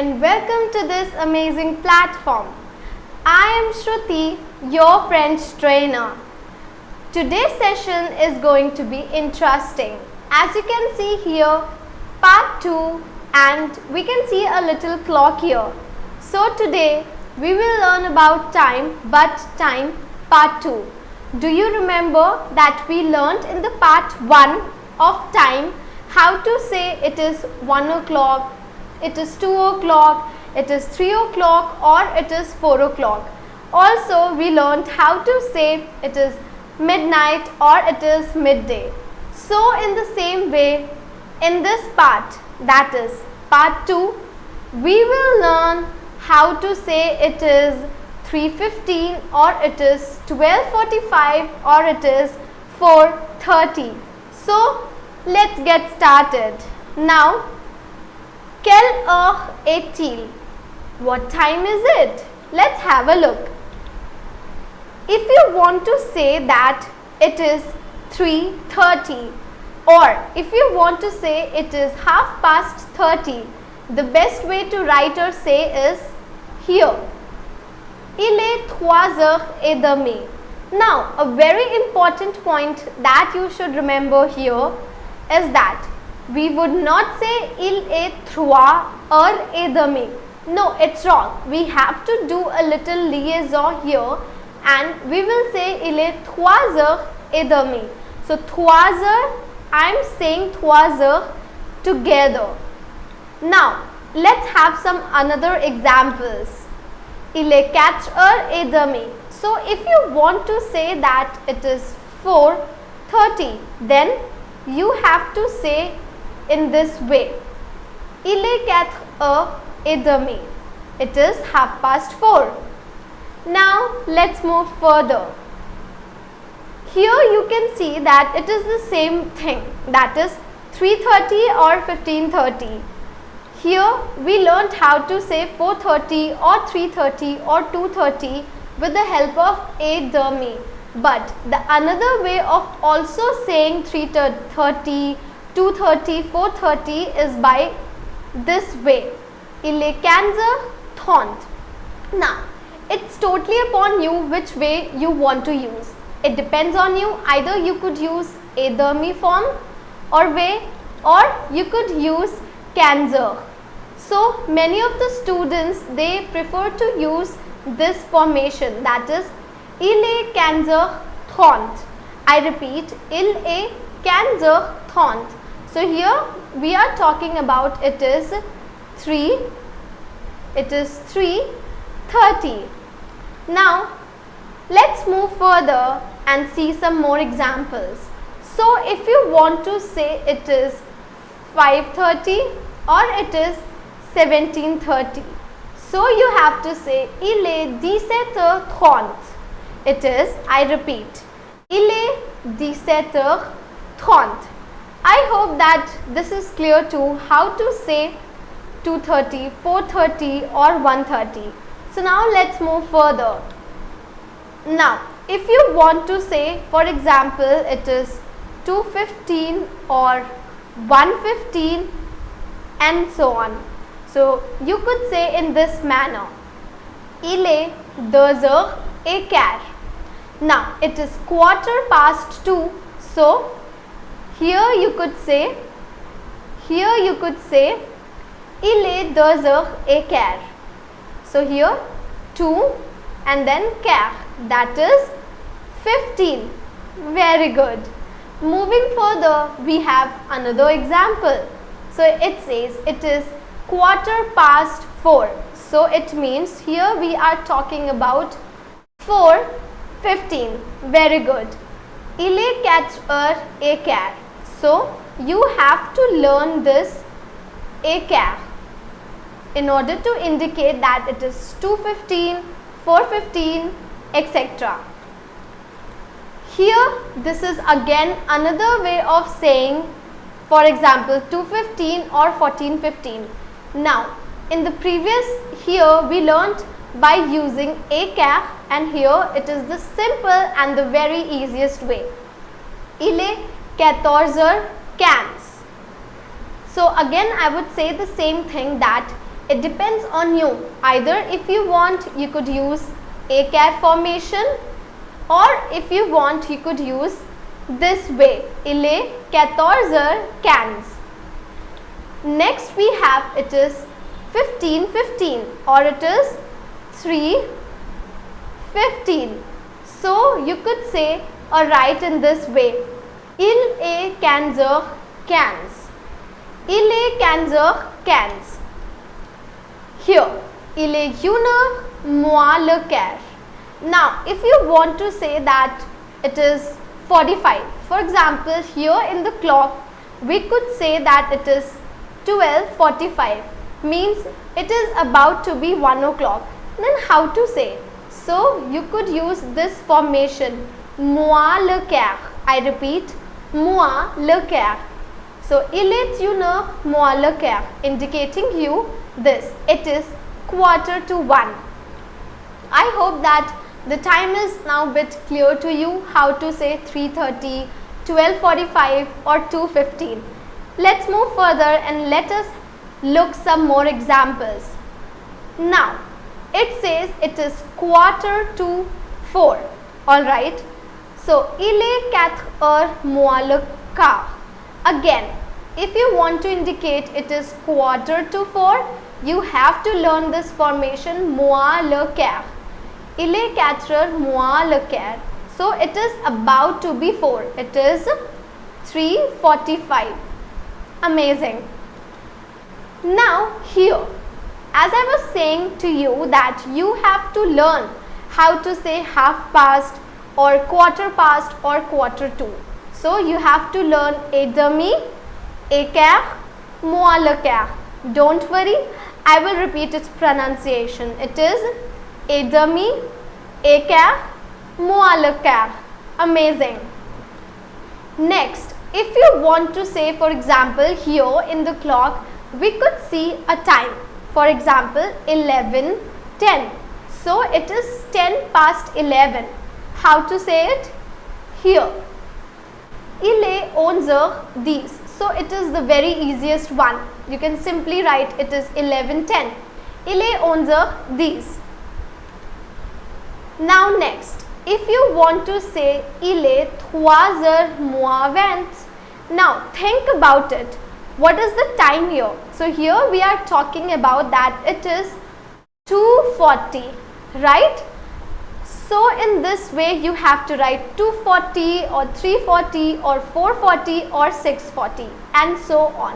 and welcome to this amazing platform. I am Shruti, your French trainer. Today's session is going to be interesting. As you can see here, part 2, and we can see a little clock here. So today we will learn about time, but time part 2. Do you remember that we learnt in the part 1 of time how to say it is 1 o'clock, it is 2 o'clock, it is 3 o'clock or it is 4 o'clock. Also we learnt how to say it is midnight or it is midday. So in the same way, in this part, that is part 2, we will learn how to say it is 3:15 or it is 12:45 or it is 4:30. So let's get started. Now, quelle heure est-il? What time is it? Let's have a look. If you want to say that it is 3:30 or if you want to say it is 30:30, the best way to write or say is here. Il est 3:30. Now, a very important point that you should remember here is that we would not say il est 3:30. No, it's wrong. We have to do a little liaison here and we will say il est 3:30. So 3 I am saying 3 together. Now, let's have some another examples. Il est 4:30. So if you want to say that it is 4:30, then you have to say in this way. Il est 4:30. It is 4:30. Now let's move further. Here you can see that it is the same thing, that is 3:30 or 15:30. Here we learned how to say 4:30 or 3:30 or 2:30 with the help of est demie. But the another way of also saying 3:30, 2:30, 4:30 is by this way. Il est 15:30. Now, it's totally upon you which way you want to use. It depends on you. Either you could use est demie form or way, or you could use 15. So many of the students, they prefer to use this formation, that is il est 15:30. I repeat, il est 15:30. So here we are talking about it is 3:30. Now let's move further and see some more examples. So if you want to say it is 5:30 or it is 17:30. So you have to say il est 17:30. It is, I repeat, il est 17:30. I hope that this is clear too, how to say 2:30, 4:30 or 1:30. So now let's move further. Now, if you want to say, for example, it is 2:15 or 1:15 and so on. So you could say in this manner, il est 2:15. Now it is 2:15. So here you could say il est 2:15. So here 2 and then quart, that is 15. Very good. Moving further, we have another example. So it says it is 4:15. So it means here we are talking about 4:15. Very good. Il est 4:15. So you have to learn this quart in order to indicate that it is 2:15, 4:15, etc. Here this is again another way of saying, for example, 2:15 or 14:15. Now in the previous, here we learnt by using quart, and here it is the simple and the very easiest way. Il est 14:15. So again I would say the same thing, that It depends on you. Either if you want, you could use a quart formation, or if you want, you could use this way. Il est 14h15. Next we have, it is 15:15, or it is 3:15. So you could say or write in this way. Il est 15h15. Il est 15h15. Here, il est 1h moins le quart. Now, if you want to say that it is 45, for example, here in the clock, we could say that it is 12:45, means it is about to be 1 o'clock. Then how to say? So, you could use this formation, moins le quart. I repeat, moins le quart. So, il est 1h moins le quart, indicating you this. It is 1:45. I hope that the time is now a bit clear to you how to say 3:30, 12:45 or 2:15. Let's move further and let us look some more examples. Now, it says it is 3:45. Alright. So, il est 4h moins le quart. Again, if you want to indicate it is 3:45, you have to learn this formation moins le quart. Il est 4h moins le quart. So, it is about to be 4. It is 3:45. Amazing. Now, here, as I was saying to you that you have to learn how to say half past or quarter past or quarter to. So, you have to learn est demie, est quart, moins le quart. Don't worry, I will repeat its pronunciation. It is est demie, est quart, moins le quart. Amazing. Next, if you want to say, for example, here in the clock, we could see a time. For example, 11:10. So, it is 10 past 11. How to say it? Here. Il est 11h10. So, it is the very easiest one. You can simply write it is 11:10. Il est 11h10. Now, next, if you want to say il est 3h moins 20. Now, think about it. What is the time here? So, here we are talking about that it is 2:40, right? So, in this way you have to write 2:40 or 3:40 or 4:40 or 6:40 and so on.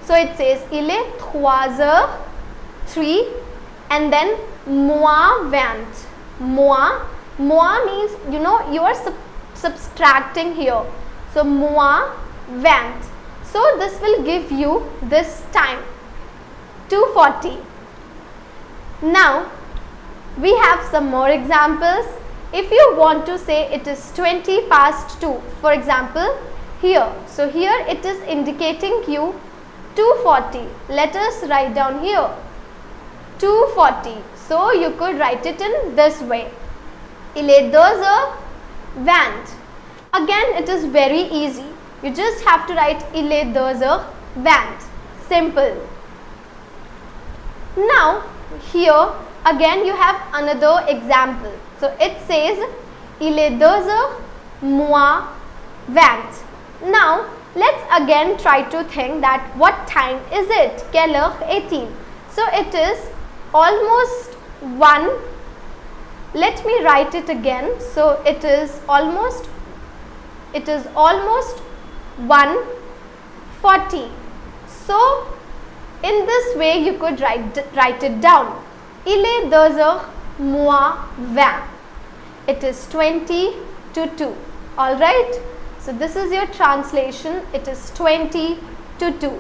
So, it says il est 3h03 and then moins 20. Moins means, you know, you are subtracting here. So, moins 20. So, this will give you this time 2:40. Now, we have some more examples. If you want to say it is 20 past 2, for example, here. So, here it is indicating you 2:40. Let us write down here 2:40. So, you could write it in this way. Il est 2h20. Again, it is very easy. You just have to write il est 2h20. Simple. Now, here again you have another example. So, it says il est 2h moins 20. Now, let's again try to think that what time is it? Quelle heure est-il? So, it is almost 1. Let me write it again. So, it is almost 1:40. So, in this way you could write it down. Il est 2h moins 20. It is 20 to 2. Alright. So, this is your translation. It is 20 to 2.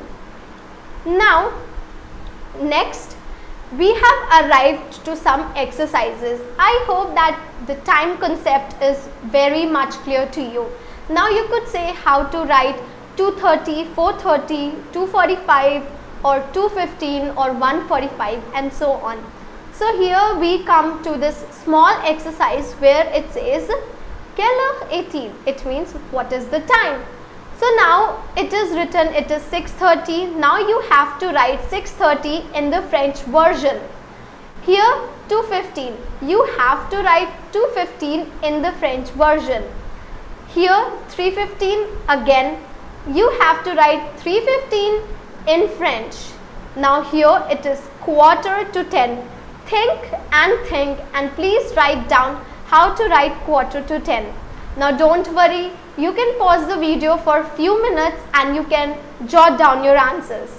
Now, next we have arrived to some exercises. I hope that the time concept is very much clear to you. Now, you could say how to write 2:30, 4:30, 2:45 or 2:15 or 1:45 and so on. So, here we come to this small exercise where it says Quelle heure est-il? It means what is the time. So now it is written it is 6:30. Now you have to write 6:30 in the French version. Here 2:15. You have to write 2:15 in the French version. Here 3:15 again. You have to write 3:15 in French. Now here it is 9:45. Think and please write down how to write 9:45. Now don't worry, you can pause the video for a few minutes and you can jot down your answers.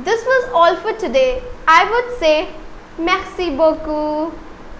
This was all for today. I would say merci beaucoup.